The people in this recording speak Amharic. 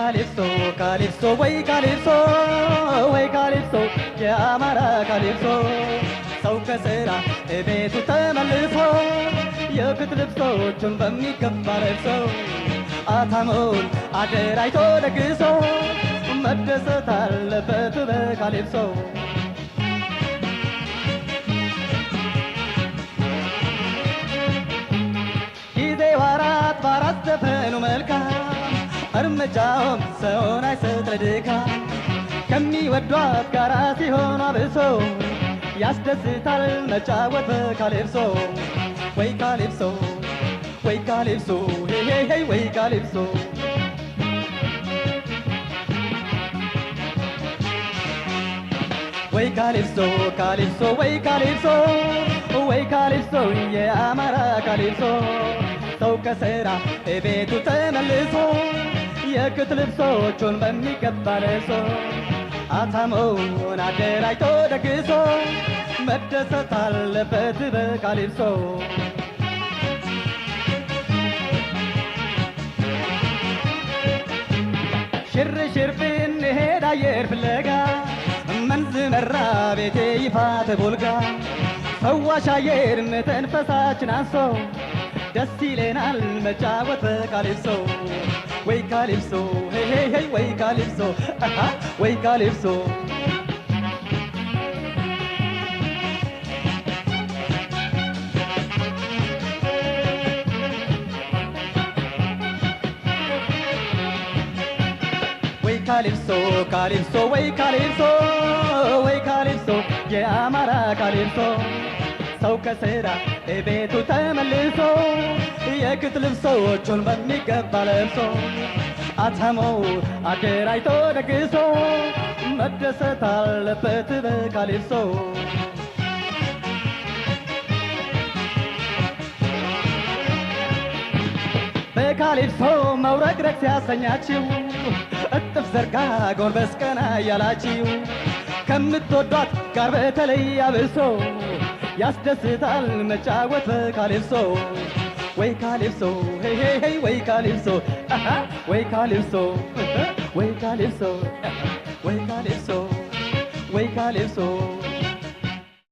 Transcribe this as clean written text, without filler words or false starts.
ካሊፕሶ ካሊፕሶ ወይ ካሊፕሶ ወይ ካሊፕሶ የአማራ ካሊፕሶ ሰው ከስራ ቤቱ ተመልሶ የክት ልብሶቹን በሚገባ ለብሶ አታሞን አደራጅቶ ደግሶ መደሰት አለበት በካሊፕሶ ጊዜው አራት በአራት ዘፈኑ መልካም እርምጃውም ሰውን አይሰጥ ለድካም ከሚወዷት ጋራ ሲሆኑ አብሶ ያስደስታል መጫወት በካሊፕሶ ወይ ካሊፕሶ ወይ ካሊፕሶ ሄይ ሄይ ሄይ ወይ ካሊፕሶ ወይ ካሊፕሶ ካሊፕሶ ወይ ካሊፕሶ ወይ ካሊፕሶ የአማራ ካሊፕሶ ሰው ከስራ ቤቱ ተመልሶ የክት ልብሶቹን በሚገባ ለብሶ አታሞን አደራጅቶ ደግሶ መደሰት አለበት በካሊፕሶ ሽር ሽር ብንሄድ አየር ፍለጋ መንዝ መራ ቤቴ ይፋት ቦልጋ ፈዋሽ አየር መተንፈሳችን አንሶ ደስ ይለናል መጫወት በካሊፕሶ ወይ ካሊፕሶ ሄይ ሄይ ሄይ ወይ ካሊፕሶ ወይ ካሊፕሶ ወይ ካሊፕሶ ካሊፕሶ ወይ ካሊፕሶ ወይ ካሊፕሶ የአማራ ካሊፕሶ ሰው ከስራ ቤቱ ተመልሶ የክት ልብሶቹን በሚገባ ለብሶ አታሞ አደራጅቶ ደግሶ መደሰት አለበት በካሊፕሶ በካሊፕሶ መውረግረግ ሲያሰኛችሁ እጥፍ ዘርጋ ጎንበስ ቀና እያላችሁ ከምትወዷት ጋር በተለይ አብሶ ያስደስታል መጫወት በካሊፕሶ ወይ ካሊፕሶ ሄይ ሄይ ሄይ ወይ ካሊፕሶ ወይ ካሊፕሶ ወይ ካሊፕሶ ወይ ካሊፕሶ ወይ ካሊፕሶ